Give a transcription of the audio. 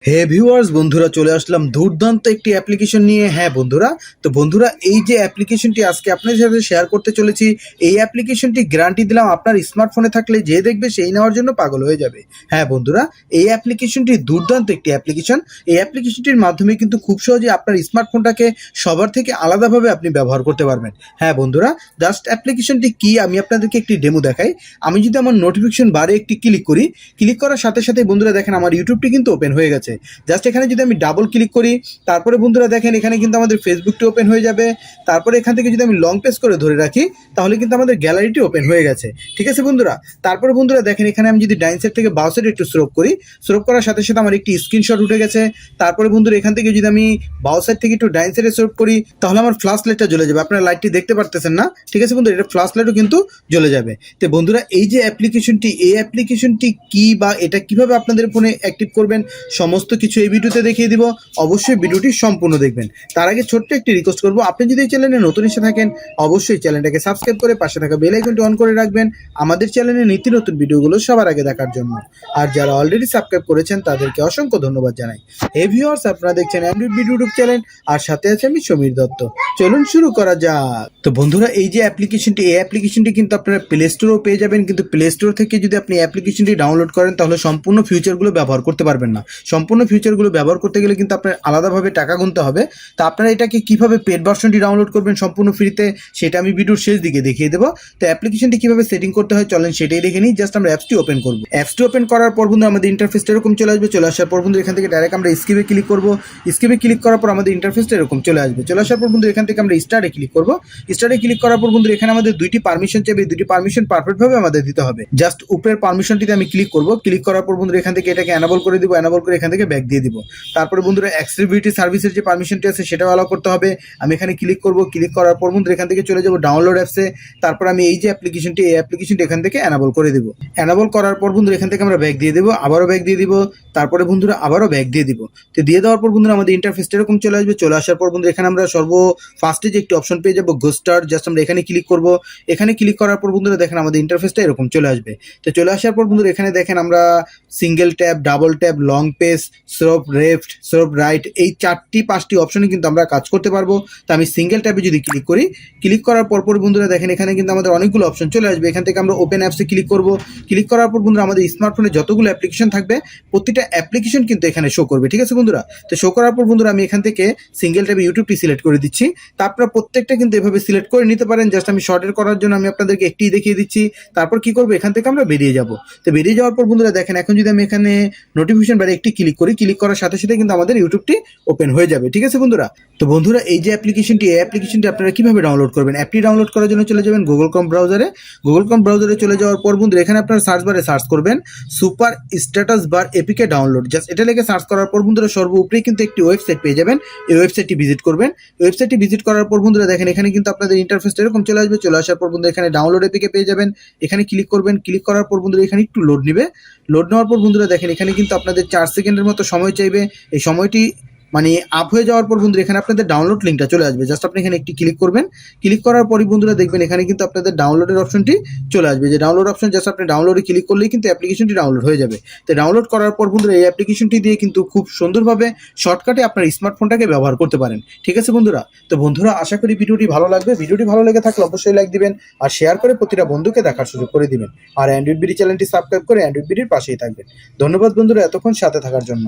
হে viewers, বন্ধুরা চলে আসলাম দুর্দান্ত একটি অ্যাপ্লিকেশন নিয়ে। হ্যাঁ বন্ধুরা, তো বন্ধুরা এই যে অ্যাপ্লিকেশনটি আজকে আপনাদের সাথে শেয়ার করতে চলেছি, এই অ্যাপ্লিকেশনটি গ্যারান্টি দিলাম আপনার স্মার্টফোনে থাকলে যে দেখবে সেই নেওয়ার জন্য পাগল হয়ে যাবে। হ্যাঁ বন্ধুরা, এই অ্যাপ্লিকেশনটি দুর্দান্ত একটি অ্যাপ্লিকেশন। এই অ্যাপ্লিকেশনটির মাধ্যমে কিন্তু খুব সহজে আপনার স্মার্টফোনটাকে সবার থেকে আলাদাভাবে আপনি ব্যবহার করতে পারবেন। হ্যাঁ বন্ধুরা, জাস্ট অ্যাপ্লিকেশনটি কি আমি আপনাদেরকে একটি ডেমো দেখাই। আমি যদি আমার নোটিফিকেশন বারে একটি ক্লিক করি, ক্লিক করার সাথে সাথে বন্ধুরা দেখেন আমার ইউটিউবটি কিন্তু ওপেন হয়ে গেছে। জাস্ট এখানে যদি আমি ডাবল ক্লিক করি, তারপরে বন্ধুরা দেখেন এখানে কিন্তু আমাদের ফেসবুকটি ওপেন হয়ে যাবে। তারপরে এখান থেকে যদি আমি লং প্রেস করে ধরে রাখি, তাহলে কিন্তু আমাদের গ্যালারিটি ওপেন হয়ে গেছে। ঠিক আছে বন্ধুরা, তারপরে বন্ধুরা দেখেন এখানে আমি যদি ডাইন সাইড থেকে বাঁ সাইডে একটু স্ক্রপ করি, স্ক্রপ করার সাথে সাথে আমার একটি স্ক্রিনশট উঠে গেছে। তারপরে বন্ধুরা এখান থেকে যদি আমি বাঁ সাইড থেকে একটু ডাইন সাইডে স্ক্রপ করি, তাহলে আমার ফ্ল্যাশ লাইটটা জ্বলে যাবে। আপনারা লাইটটি দেখতে পারতেছেন না, ঠিক আছে বন্ধুরা, এটা ফ্ল্যাশ লাইটও কিন্তু জ্বলে যাবে। তো বন্ধুরা এই যে অ্যাপ্লিকেশনটি, এই অ্যাপ্লিকেশনটি কি বা এটা কিভাবে আপনাদের ফোনে অ্যাক্টিভ করবেন সমস্ত কিছু এই ভিডিওতে দেখিয়ে দিব। অবশ্যই ভিডিওটি সম্পূর্ণ দেখবেন। তার আগে ছোট্ট একটি রিকোয়েস্ট করব, আপনি যদি এই চ্যানেলে নতুন এসে থাকেন অবশ্যই চ্যানেলটাকে সাবস্ক্রাইব করে পাশে থাকা বেল আইকনটি অন করে রাখবেন আমাদের চ্যানেলে নিত্য নতুন ভিডিওগুলো সবার আগে দেখার জন্য। আর যারা অলরেডি সাবস্ক্রাইব করেছেন তাদেরকে অসংখ্য ধন্যবাদ জানাই। হে ভিউয়ার্স, আপনারা দেখছেন androidbd ইউটিউব চ্যানেল, আর সাথে আছে আমি সমীর দত্ত। চলুন শুরু করা যাক। তো বন্ধুরা এই যে অ্যাপ্লিকেশনটি, এই অ্যাপ্লিকেশনটি কিন্তু আপনারা প্লে স্টোরেও পেয়ে যাবেন, কিন্তু প্লে স্টোর থেকে যদি আপনি অ্যাপ্লিকেশনটি ডাউনলোড করেন তাহলে সম্পূর্ণ ফিচারগুলো ব্যবহার করতে পারবেন না। সম্পূর্ণ ফিচারগুলো ব্যবহার করতে গেলে কিন্তু আপনার আলাদাভাবে টাকা গুনতে হবে। তো আপনারা এটাকে কিভাবে পেড ভার্সনটি ডাউনলোড করবেন সম্পূর্ণ ফ্রিতে, সেটা আমি ভিডিওর শেষ দিকে দেখিয়ে দেবো। তো অ্যাপ্লিকেশনটি কিভাবে সেটিং করতে হয় চলেন সেটাই দেখে নিই। জাস্ট আমরা অ্যাপসটি ওপেন করবো। অ্যাপসটি ওপেন করার পর বন্ধু আমাদের ইন্টারফেসটা এরকম চলে আসবে। চলে আসার পর বন্ধু এখান থেকে ডাইরেক্ট আমরা স্কিপে ক্লিক করবো। স্কিপে ক্লিক করার পর আমাদের ইন্টারফেসটা এরকম চলে আসবে। চলে আসার পর বন্ধু এখান থেকে আমরা স্টার্টে ক্লিক করবো। স্টার্টে ক্লিক করার পর বন্ধু এখানে আমাদের দুইটি পারমিশন চাইবে। দুইটি পারমিশন পারফেক্টভাবে আমাদের দিতে হবে। জাস্ট উপরের পারমিশনটিতে আমি ক্লিক করবো। ক্লিক করার পর বন্ধু এখান থেকে এটাকে অ্যানাবল করে দিব। অ্যানাবল করে এখান থেকে ব্যাক দিয়ে দিব। তারপরে বন্ধুরা অ্যাক্সেসিবিলিটি সার্ভিসের যে পারমিশনটি আছে সেটাও অ্যালাউ করতে হবে। আমি এখানে ক্লিক করব। ক্লিক করার পর বন্ধুরা এখান থেকে চলে যাব ডাউনলোড অ্যাপসে। তারপর আমি এই যে অ্যাপ্লিকেশনটি, এই অ্যাপ্লিকেশনটি এখান থেকে অ্যানাবল করে দিব। অ্যানাবল করার পর বন্ধুরা এখান থেকে আমরা ব্যাক দিয়ে দেবো, আবারও ব্যাক দিয়ে দিব। তারপরে বন্ধুরা আবারও ব্যাক দিয়ে দিব। তো দিয়ে দেওয়ার পর বন্ধুরা আমাদের ইন্টারফেসটা এরকম চলে আসবে। চলে আসার পর বন্ধুরা এখানে আমরা সর্ব ফার্স্টে যে একটি অপশন পেয়ে যাবো গো স্টার্ট, জাস্ট আমরা এখানে ক্লিক করব। এখানে ক্লিক করার পর বন্ধুরা দেখেন আমাদের ইন্টারফেসটা এরকম চলে আসবে। তো চলে আসার পর বন্ধুরা এখানে দেখেন আমরা single tab, double tab, long press, swipe left, swipe right, এই 4-5টি অপশনে কিন্তু আমরা কাজ করতে পারবো। তো আমি সিঙ্গেল ট্যাবে যদি ক্লিক করি, ক্লিক করার পর বন্ধুরা দেখেন এখানে কিন্তু আমাদের অনেকগুলো অপশন চলে আসবে। এখান থেকে আমরা ওপেন অ্যাপসে ক্লিক করব। ক্লিক করার পর বন্ধুরা আমাদের স্মার্টফোনে যতগুলো অ্যাপ্লিকেশন থাকবে প্রতিটা অ্যাপ্লিকেশন কিন্তু এখানে শো করবে। ঠিক আছে বন্ধুরা, তো শো করার পর বন্ধুরা আমি এখান থেকে সিঙ্গেল ট্যাবে ইউটিউবটি সিলেক্ট করে দিচ্ছি। তারপর প্রত্যেকটা কিন্তু এভাবে সিলেক্ট করে নিতে পারেন। জাস্ট আমি শর্টের করার জন্য আমি আপনাদেরকে একটি দেখিয়ে দিচ্ছি। তারপর কি করবো, এখান থেকে আমরা বেরিয়ে যাব। তো বেরিয়ে যাওয়ার পর বন্ধুরা দেখেন এখন যদি আমি এখানে নোটিফিকেশন বারে একটি ক্লিক করি, ক্লিক করার সাথে সাথে কিন্তু আমাদের ইউটিউবটি ওপেন হয়ে যাবে। ঠিক আছে বন্ধুরা, তো বন্ধুরা এই যে অ্যাপ্লিকেশনটি, এই অ্যাপ্লিকেশনটি আপনারা কিভাবে ডাউনলোড করবেন, অ্যাপটি ডাউনলোড করার জন্য চলে যাবেন গুগল ক্রোম ব্রাউজারে। গুগল ক্রোম ব্রাউজারে চলে যাওয়ার পর বন্ধুরা এখানে আপনারা সার্চ বারে সার্চ করবেন super status bar APK download. Just এটা লিখে সার্চ করার পর বন্ধুরা সর্বোপরি কিন্তু একটি ওয়েবসাইট পেয়ে যাবেন। এই ওয়েবসাইটটি ভিজিট করবেন। ওয়েবসাইটটি ভিজিট করার পর বন্ধুরা দেখেন এখানে কিন্তু আপনাদের ইন্টারফেসটা এরকম চলে আসবে। চলে আসার পর বন্ধুরা এখানে ডাউনলোড এপিকে পেয়ে যাবেন। এখানে ক্লিক করবেন। ক্লিক করার পর বন্ধুরা এখানে একটু লোড নেবে। লোড নেওয়ার পর বন্ধুরা দেখেন এখানে কিন্তু আপনাদের 4 সেকেন্ডের মতো সময় চাইবে। এই সময়টি মানে আপ হয়ে যাওয়ার পর বন্ধুরা এখানে আপনাদের ডাউনলোড লিঙ্কটা চলে আসবে। জাস্ট আপনি এখানে একটি ক্লিক করবেন। ক্লিক করার পরই বন্ধুরা দেখবেন এখানে কিন্তু আপনাদের ডাউনলোডের অপশনটি চলে আসবে। যে ডাউনলোড অপশন, জাস্ট আপনি ডাউনলোডে ক্লিক করলেই কিন্তু অ্যাপ্লিকেশনটি ডাউনলোড হয়ে যাবে। তো ডাউনলোড করার পর বন্ধুরা এই অ্যাপ্লিকেশনটি দিয়ে কিন্তু খুব সুন্দরভাবে শর্টকাটে আপনার স্মার্টফোনটাকে ব্যবহার করতে পারেন। ঠিক আছে বন্ধুরা, তো বন্ধুরা আশা করি ভিডিওটি ভালো লাগবে। ভিডিওটি ভালো লেগে থাকলে অবশ্যই লাইক দিবেন আর শেয়ার করে প্রতিটা বন্ধুকে দেখার সুযোগ করে দিবেন। আর androidbd চ্যানেলটি সাবস্ক্রাইব করে androidbd এর পাশেই থাকবেন। ধন্যবাদ বন্ধুরা এতক্ষণ সাথে থাকার জন্য।